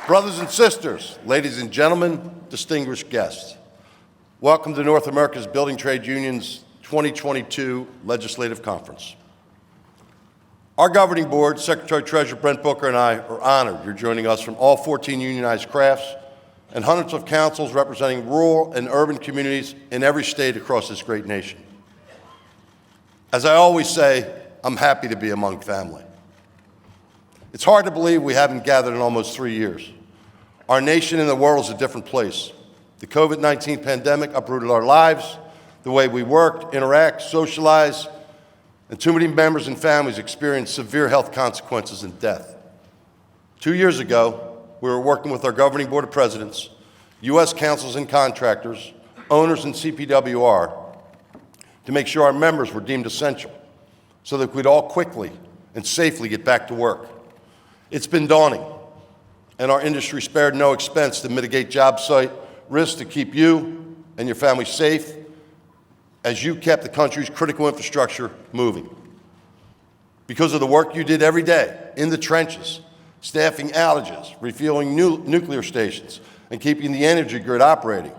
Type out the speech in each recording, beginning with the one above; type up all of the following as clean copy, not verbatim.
Brothers and sisters, ladies and gentlemen, distinguished guests, welcome to North America's Building Trade Union's 2022 Legislative Conference. Our governing board, Secretary-Treasurer Brent Booker and I are honored you're joining us from all 14 unionized crafts and hundreds of councils representing rural and urban communities in every state across this great nation. As I always say, I'm happy to be among family. It's hard to believe we haven't gathered in almost 3 years. Our nation and the world is a different place. The COVID-19 pandemic uprooted our lives, the way we work, interact, socialize, and too many members and families experienced severe health consequences and death. 2 years ago, we were working with our governing board of presidents, U.S. councils and contractors, owners and CPWR to make sure our members were deemed essential so that we'd all quickly and safely get back to work. It's been daunting, and our industry spared no expense to mitigate job site risks to keep you and your family safe as you kept the country's critical infrastructure moving. Because of the work you did every day in the trenches, staffing outages, refueling nuclear stations, and keeping the energy grid operating,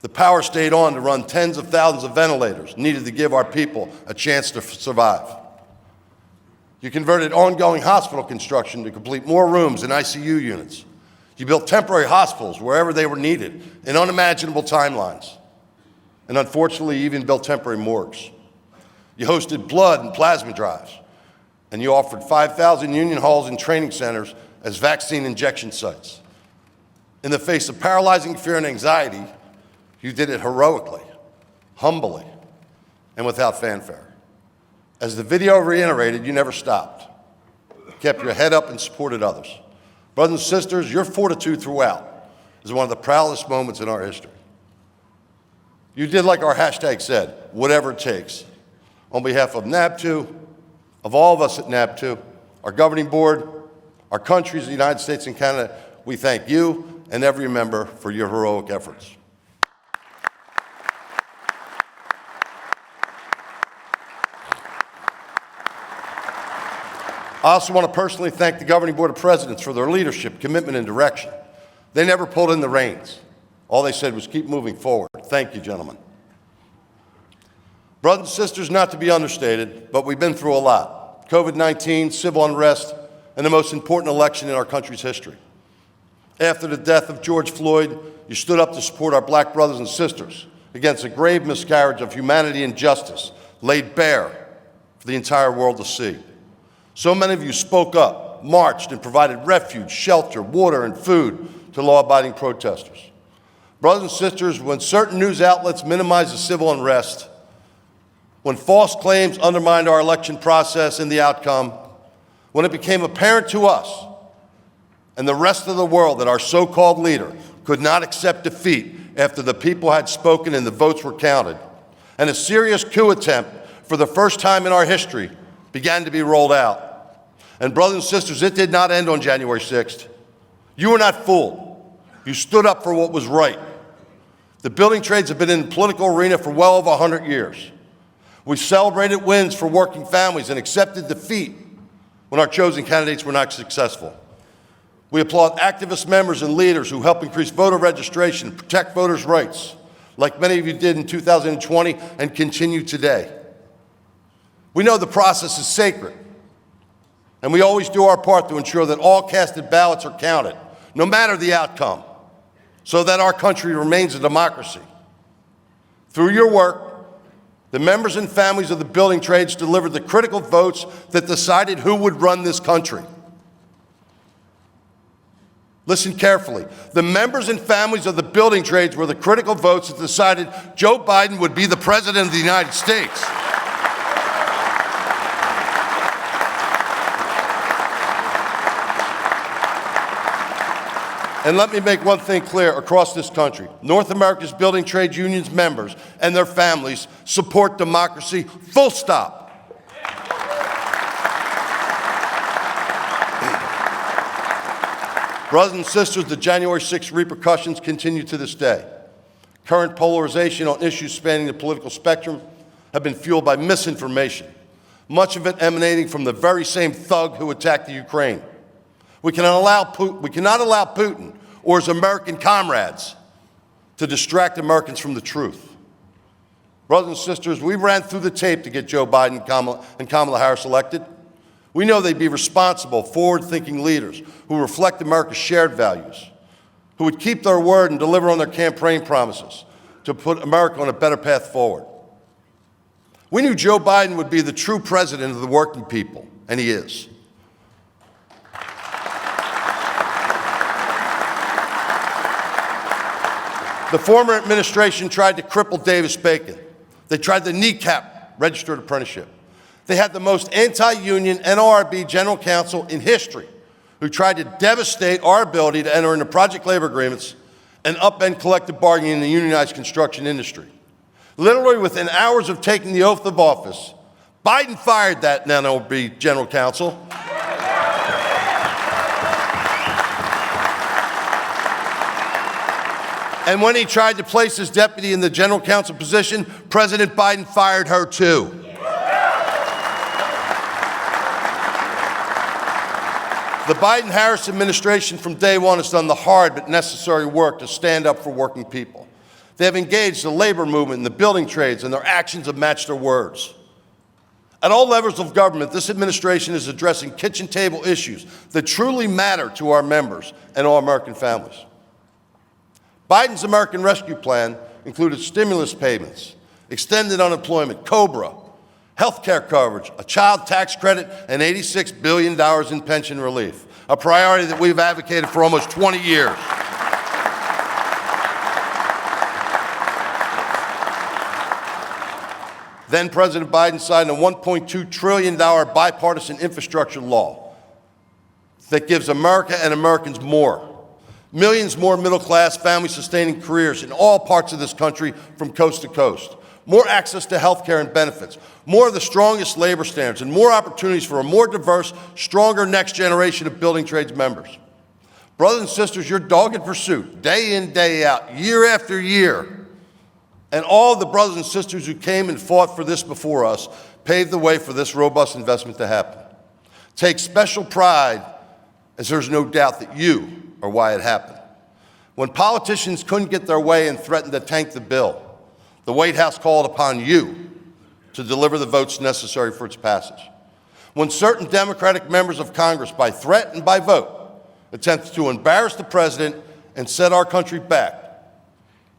the power stayed on to run tens of thousands of ventilators needed to give our people a chance to survive. You converted ongoing hospital construction to complete more rooms and ICU units. You built temporary hospitals wherever they were needed in unimaginable timelines. And unfortunately, you even built temporary morgues. You hosted blood and plasma drives. And you offered 5,000 union halls and training centers as vaccine injection sites. In the face of paralyzing fear and anxiety, you did it heroically, humbly, and without fanfare. As the video reiterated, you never stopped. You kept your head up and supported others. Brothers and sisters, your fortitude throughout is one of the proudest moments in our history. You did like our hashtag said, whatever it takes. On behalf of NABTU, of all of us at NABTU, our governing board, our countries, the United States and Canada, we thank you and every member for your heroic efforts. I also want to personally thank the Governing Board of Presidents for their leadership, commitment, and direction. They never pulled in the reins. All they said was keep moving forward. Thank you, gentlemen. Brothers and sisters, not to be understated, but we've been through a lot. COVID-19, civil unrest, and the most important election in our country's history. After the death of George Floyd, you stood up to support our black brothers and sisters against a grave miscarriage of humanity and justice laid bare for the entire world to see. So many of you spoke up, marched, and provided refuge, shelter, water, and food to law-abiding protesters. Brothers and sisters, when certain news outlets minimized the civil unrest, when false claims undermined our election process and the outcome, when it became apparent to us and the rest of the world that our so-called leader could not accept defeat after the people had spoken and the votes were counted, and a serious coup attempt for the first time in our history began to be rolled out. And brothers and sisters, it did not end on January 6th. You were not fooled. You stood up for what was right. The building trades have been in the political arena for well over 100 years. We celebrated wins for working families and accepted defeat when our chosen candidates were not successful. We applaud activist members and leaders who help increase voter registration and protect voters' rights, like many of you did in 2020 and continue today. We know the process is sacred, and we always do our part to ensure that all casted ballots are counted, no matter the outcome, so that our country remains a democracy. Through your work, the members and families of the building trades delivered the critical votes that decided who would run this country. Listen carefully. The members and families of the building trades were the critical votes that decided Joe Biden would be the President of the United States. And let me make one thing clear across this country. North America's Building Trade Unions members and their families support democracy, full stop. Brothers and sisters, the January 6th repercussions continue to this day. Current polarization on issues spanning the political spectrum have been fueled by misinformation, much of it emanating from the very same thug who attacked the Ukraine. We cannot allow Putin or his American comrades to distract Americans from the truth. Brothers and sisters, we ran through the tape to get Joe Biden and Kamala Harris elected. We know they'd be responsible, forward-thinking leaders who reflect America's shared values, who would keep their word and deliver on their campaign promises to put America on a better path forward. We knew Joe Biden would be the true president of the working people, and he is. The former administration tried to cripple Davis-Bacon. They tried to kneecap registered apprenticeship. They had the most anti-union NLRB general counsel in history who tried to devastate our ability to enter into project labor agreements and upend collective bargaining in the unionized construction industry. Literally within hours of taking the oath of office, Biden fired that NLRB general counsel. And when he tried to place his deputy in the general counsel position, President Biden fired her too. The Biden-Harris administration from day one has done the hard but necessary work to stand up for working people. They have engaged the labor movement and the building trades, and their actions have matched their words. At all levels of government, this administration is addressing kitchen table issues that truly matter to our members and all American families. Biden's American Rescue Plan included stimulus payments, extended unemployment, COBRA, health care coverage, a child tax credit, and $86 billion in pension relief, a priority that we've advocated for almost 20 years. Then President Biden signed a $1.2 trillion bipartisan infrastructure law that gives America and Americans more. Millions more middle-class, family-sustaining careers in all parts of this country from coast to coast. More access to health care and benefits. More of the strongest labor standards and more opportunities for a more diverse, stronger next generation of building trades members. Brothers and sisters, your dogged pursuit, day in, day out, year after year, and all the brothers and sisters who came and fought for this before us paved the way for this robust investment to happen. Take special pride, as there's no doubt that you are why it happened. When politicians couldn't get their way and threatened to tank the bill, the White House called upon you to deliver the votes necessary for its passage. When certain Democratic members of Congress, by threat and by vote, attempted to embarrass the president and set our country back,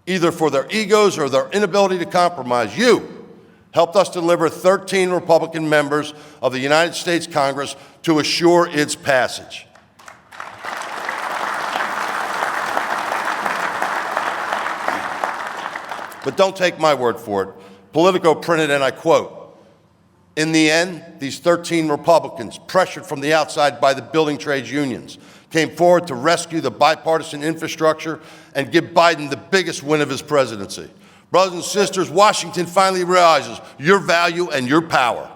either for their egos or their inability to compromise, you helped us deliver 13 Republican members of the United States Congress to assure its passage. But don't take my word for it. Politico printed, and I quote, "In the end, these 13 Republicans, pressured from the outside by the building trades unions, came forward to rescue the bipartisan infrastructure and give Biden the biggest win of his presidency." Brothers and sisters, Washington finally realizes your value and your power.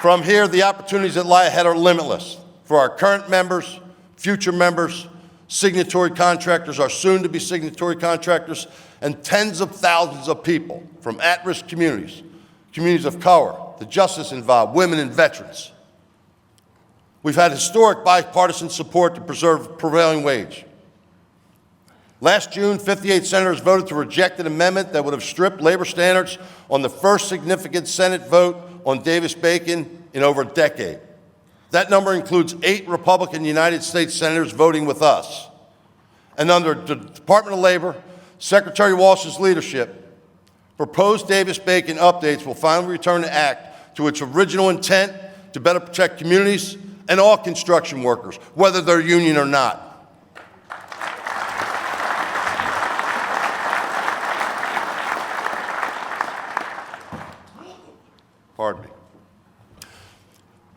From here, the opportunities that lie ahead are limitless for our current members, future members, signatory contractors, our soon-to-be signatory contractors, and tens of thousands of people from at-risk communities, communities of color, the justice involved, women and veterans. We've had historic bipartisan support to preserve prevailing wage. Last June, 58 senators voted to reject an amendment that would have stripped labor standards on the first significant Senate vote on Davis-Bacon in over a decade. That number includes 8 Republican United States senators voting with us. And under the Department of Labor, Secretary Walsh's leadership, proposed Davis-Bacon updates will finally return the Act to its original intent to better protect communities and all construction workers, whether they're union or not. Pardon me.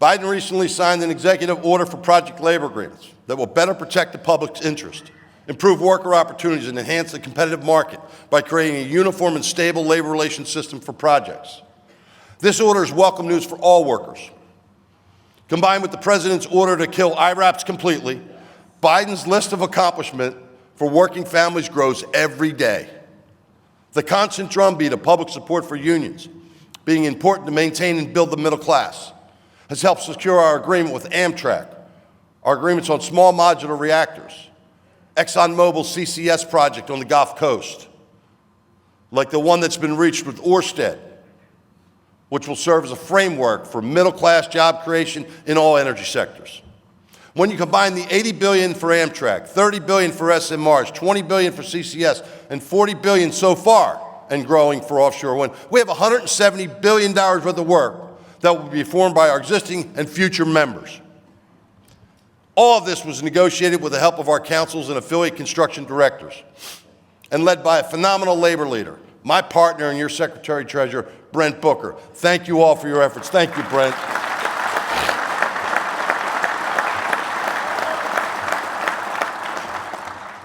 Biden recently signed an executive order for project labor agreements that will better protect the public's interest, improve worker opportunities, and enhance the competitive market by creating a uniform and stable labor relations system for projects. This order is welcome news for all workers. Combined with the president's order to kill IRAPs completely, Biden's list of accomplishment for working families grows every day. The constant drumbeat of public support for unions, being important to maintain and build the middle class, has helped secure our agreement with Amtrak, our agreements on small modular reactors, ExxonMobil's CCS project on the Gulf Coast, like the one that's been reached with Ørsted, which will serve as a framework for middle-class job creation in all energy sectors. When you combine the $80 billion for Amtrak, $30 billion for SMRs, $20 billion for CCS, and $40 billion so far and growing for offshore wind, we have $170 billion worth of work that will be performed by our existing and future members. All of this was negotiated with the help of our councils and affiliate construction directors and led by a phenomenal labor leader, my partner and your Secretary-Treasurer, Brent Booker. Thank you all for your efforts. Thank you, Brent.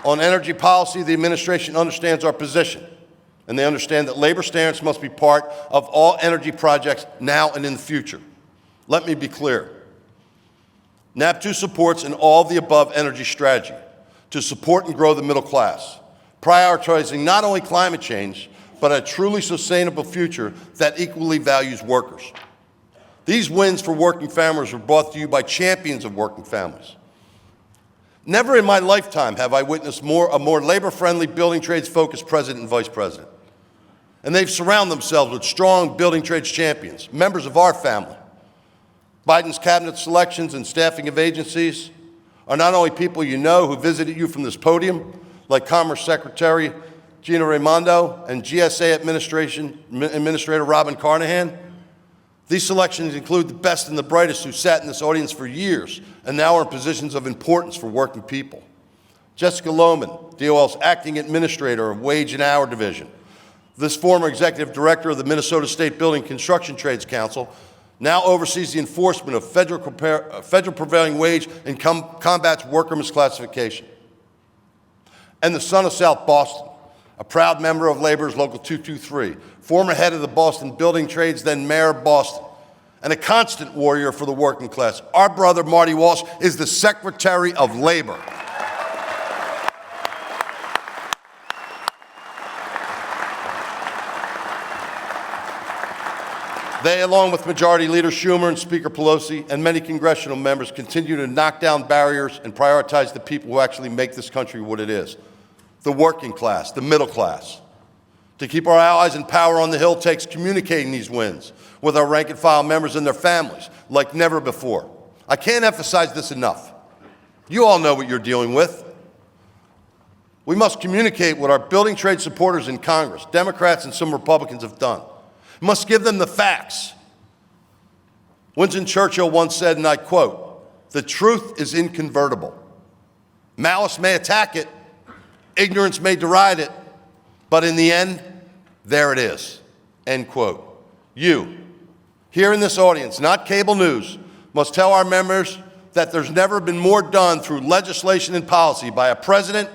On energy policy, the administration understands our position, and they understand that labor standards must be part of all energy projects now and in the future. Let me be clear. NABTU supports an all-of-the-above energy strategy to support and grow the middle class, prioritizing not only climate change, but a truly sustainable future that equally values workers. These wins for working families were brought to you by champions of working families. Never in my lifetime have I witnessed a more labor-friendly, building trades-focused president and vice president. And they've surrounded themselves with strong building trades champions, members of our family. Biden's cabinet selections and staffing of agencies are not only people you know who visited you from this podium, like Commerce Secretary Gina Raimondo and GSA Administrator Robin Carnahan. These selections include the best and the brightest who sat in this audience for years and now are in positions of importance for working people. Jessica Lohman, DOL's Acting Administrator of Wage and Hour Division. This former Executive Director of the Minnesota State Building Construction Trades Council now oversees the enforcement of federal prevailing wage and combats worker misclassification. And the son of South Boston, a proud member of Labor's Local 223, former head of the Boston Building Trades, then Mayor of Boston, and a constant warrior for the working class. Our brother, Marty Walsh, is the Secretary of Labor. They, along with Majority Leader Schumer and Speaker Pelosi and many congressional members, continue to knock down barriers and prioritize the people who actually make this country what it is, the working class, the middle class. To keep our allies in power on the Hill takes communicating these wins with our rank-and-file members and their families like never before. I can't emphasize this enough. You all know what you're dealing with. We must communicate what our building trade supporters in Congress, Democrats and some Republicans, have done. We must give them the facts. Winston Churchill once said, and I quote, "The truth is inconvertible. Malice may attack it, ignorance may deride it, but in the end, there it is," end quote. You, here in this audience, not cable news, must tell our members that there's never been more done through legislation and policy by a president,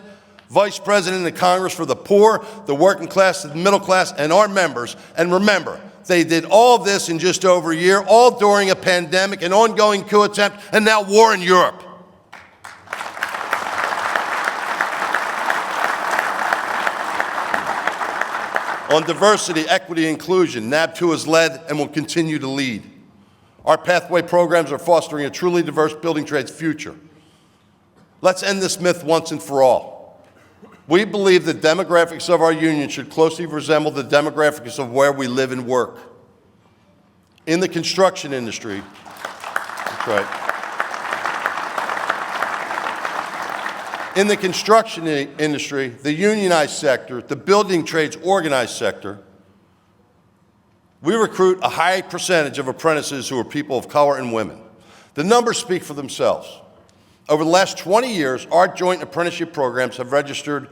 vice president, and Congress for the poor, the working class, the middle class, and our members. And remember, they did all of this in just over a year, all during a pandemic, an ongoing coup attempt, and now war in Europe. On diversity, equity, and inclusion, NABTU has led and will continue to lead. Our pathway programs are fostering a truly diverse building trades future. Let's end this myth once and for all. We believe the demographics of our union should closely resemble the demographics of where we live and work. In the construction industry, that's right. In the construction industry, the unionized sector, the building trades organized sector, we recruit a high percentage of apprentices who are people of color and women. The numbers speak for themselves. Over the last 20 years, our joint apprenticeship programs have registered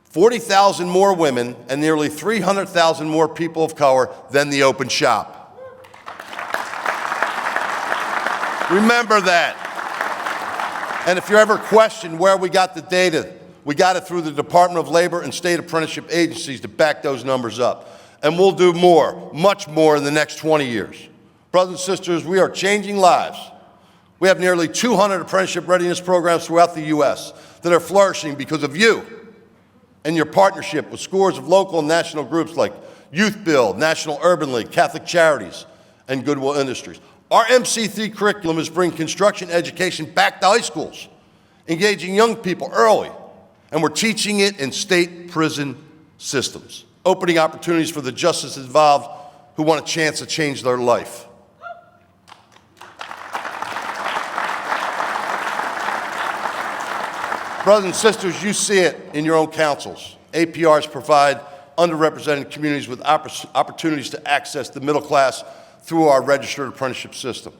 40,000 more women and nearly 300,000 more people of color than the open shop. Remember that. And if you ever question where we got the data, we got it through the Department of Labor and state apprenticeship agencies to back those numbers up. And we'll do more, much more in the next 20 years. Brothers and sisters, we are changing lives. We have nearly 200 apprenticeship readiness programs throughout the U.S. that are flourishing because of you and your partnership with scores of local and national groups like Youth Build, National Urban League, Catholic Charities, and Goodwill Industries. Our MC3 curriculum is bringing construction education back to high schools, engaging young people early, and we're teaching it in state prison systems, opening opportunities for the justice involved who want a chance to change their life. Brothers and sisters, you see it in your own councils. APRs provide underrepresented communities with opportunities to access the middle class through our registered apprenticeship system.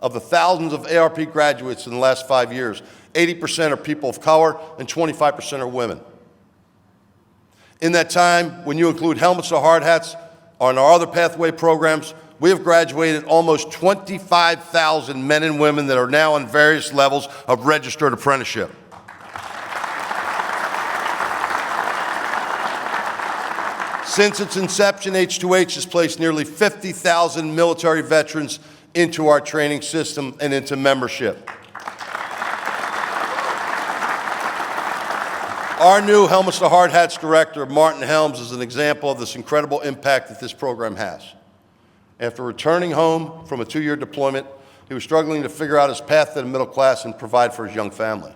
Of the thousands of ARP graduates in the last 5 years, 80% are people of color and 25% are women. In that time, when you include helmets to hard hats on our other pathway programs, we have graduated almost 25,000 men and women that are now on various levels of registered apprenticeship. Since its inception, H2H has placed nearly 50,000 military veterans into our training system and into membership. Our new Helmets to Hard Hats director, Martin Helms, is an example of this incredible impact that this program has. After returning home from a 2-year deployment, he was struggling to figure out his path to the middle class and provide for his young family.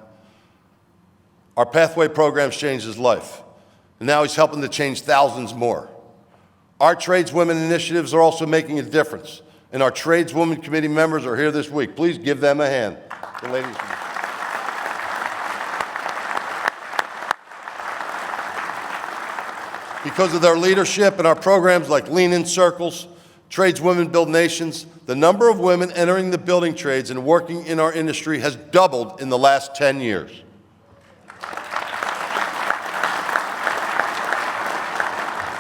Our pathway programs changed his life, and now he's helping to change thousands more. Our tradeswomen initiatives are also making a difference, and our tradeswomen committee members are here this week. Please give them a hand. The ladies. Because of their leadership and our programs like Lean In Circles, Tradeswomen Build Nations, the number of women entering the building trades and working in our industry has doubled in the last 10 years.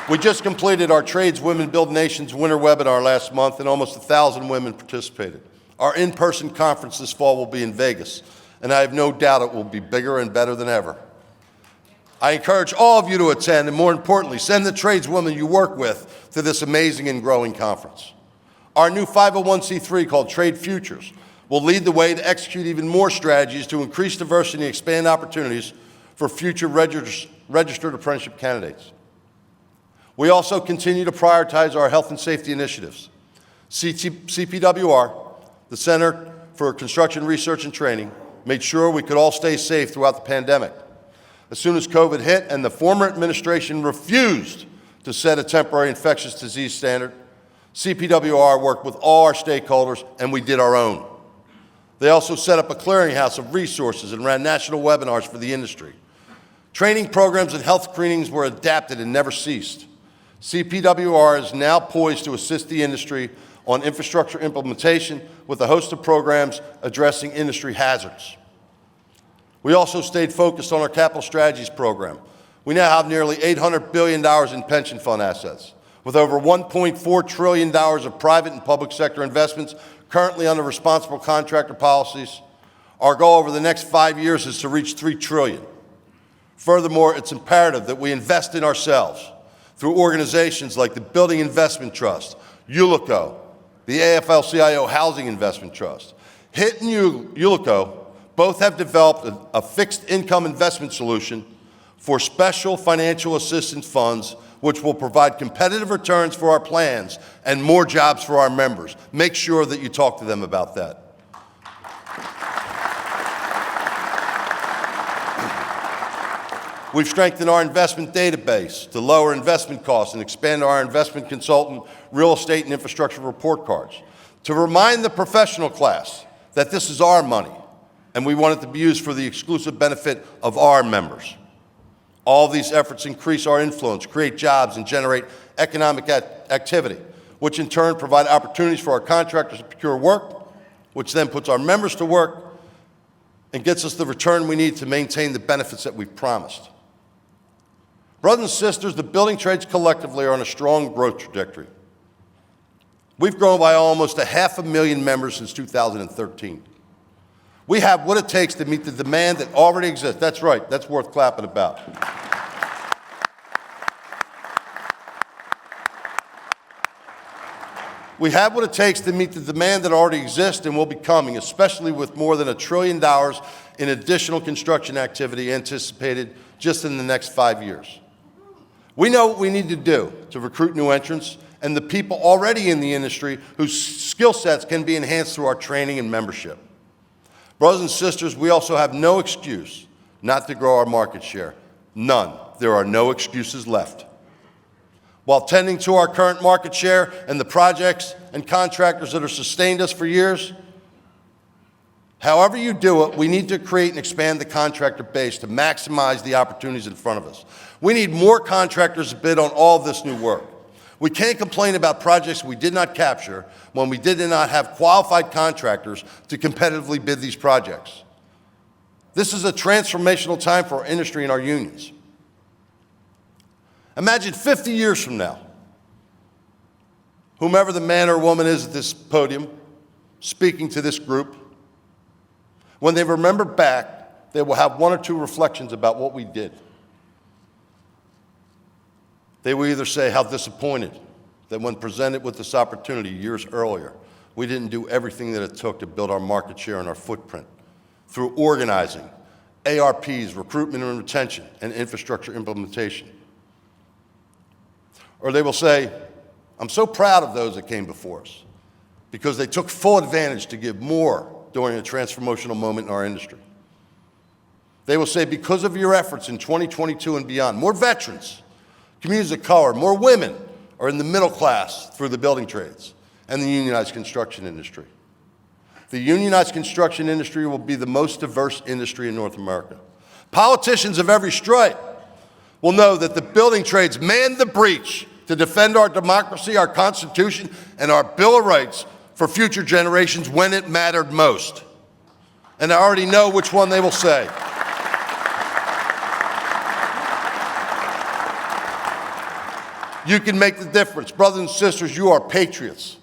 We just completed our Tradeswomen Build Nations winter webinar last month, and almost 1,000 women participated. Our in-person conference this fall will be in Vegas, and I have no doubt it will be bigger and better than ever. I encourage all of you to attend, and more importantly, send the tradeswomen you work with to this amazing and growing conference. Our new 501c3 called Trade Futures will lead the way to execute even more strategies to increase diversity and expand opportunities for future registered apprenticeship candidates. We also continue to prioritize our health and safety initiatives. CPWR, the Center for Construction Research and Training, made sure we could all stay safe throughout the pandemic. As soon as COVID hit and the former administration refused to set a temporary infectious disease standard, CPWR worked with all our stakeholders, and we did our own. They also set up a clearinghouse of resources and ran national webinars for the industry. Training programs and health screenings were adapted and never ceased. CPWR is now poised to assist the industry on infrastructure implementation with a host of programs addressing industry hazards. We also stayed focused on our capital strategies program. We now have nearly $800 billion in pension fund assets, with over $1.4 trillion of private and public sector investments currently under responsible contractor policies. Our goal over the next 5 years is to reach $3 trillion. Furthermore, it's imperative that we invest in ourselves through organizations like the Building Investment Trust, ULICO, the AFL-CIO Housing Investment Trust. HIT and ULICO both have developed a fixed income investment solution for special financial assistance funds, which will provide competitive returns for our plans and more jobs for our members. Make sure that you talk to them about that. We've strengthened our investment database to lower investment costs and expand our investment consultant, real estate, and infrastructure report cards to remind the professional class that this is our money, and we want it to be used for the exclusive benefit of our members. All these efforts increase our influence, create jobs, and generate economic activity, which in turn provide opportunities for our contractors to procure work, which then puts our members to work and gets us the return we need to maintain the benefits that we've promised. Brothers and sisters, the building trades collectively are on a strong growth trajectory. We've grown by almost 500,000 members since 2013. We have what it takes to meet the demand that already exists. That's right, that's worth clapping about. We have what it takes to meet the demand that already exists and will be coming, especially with more than $1 trillion in additional construction activity anticipated just in the next 5 years. We know what we need to do to recruit new entrants and the people already in the industry whose skill sets can be enhanced through our training and membership. Brothers and sisters, we also have no excuse not to grow our market share. None. There are no excuses left. While tending to our current market share and the projects and contractors that have sustained us for years, however you do it, we need to create and expand the contractor base to maximize the opportunities in front of us. We need more contractors to bid on all this new work. We can't complain about projects we did not capture when we did not have qualified contractors to competitively bid these projects. This is a transformational time for our industry and our unions. Imagine 50 years from now, whomever the man or woman is at this podium speaking to this group, when they remember back, they will have one or two reflections about what we did. They will either say how disappointed that when presented with this opportunity years earlier, we didn't do everything that it took to build our market share and our footprint through organizing, ARPs, recruitment and retention, and infrastructure implementation. Or they will say, I'm so proud of those that came before us because they took full advantage to give more during a transformational moment in our industry. They will say, because of your efforts in 2022 and beyond, more veterans, communities of color, more women are in the middle class through the building trades and the unionized construction industry. The unionized construction industry will be the most diverse industry in North America. Politicians of every stripe will know that the building trades manned the breach to defend our democracy, our Constitution, and our Bill of Rights for future generations when it mattered most. And I already know which one they will say. You can make the difference. Brothers and sisters, you are patriots.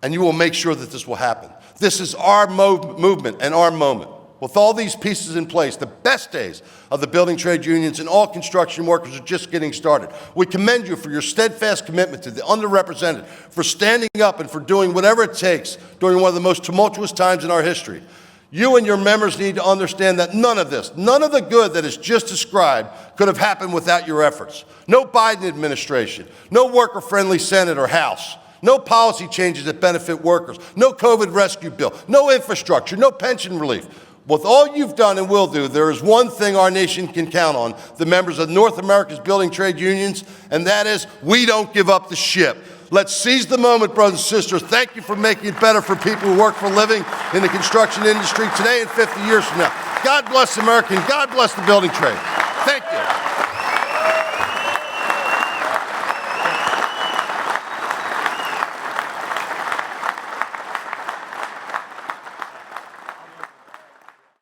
And you will make sure that this will happen. This is our movement and our moment. With all these pieces in place, the best days of the building trade unions and all construction workers are just getting started. We commend you for your steadfast commitment to the underrepresented, for standing up and for doing whatever it takes during one of the most tumultuous times in our history. You and your members need to understand that none of this, none of the good that is just described could have happened without your efforts. No Biden administration, no worker-friendly Senate or House, no policy changes that benefit workers, no COVID rescue bill, no infrastructure, no pension relief. With all you've done and will do, there is one thing our nation can count on, the members of North America's building trade unions, and that is we don't give up the ship. Let's seize the moment, brothers and sisters. Thank you for making it better for people who work for a living in the construction industry today and 50 years from now. God bless America and God bless the building trade. Thank you.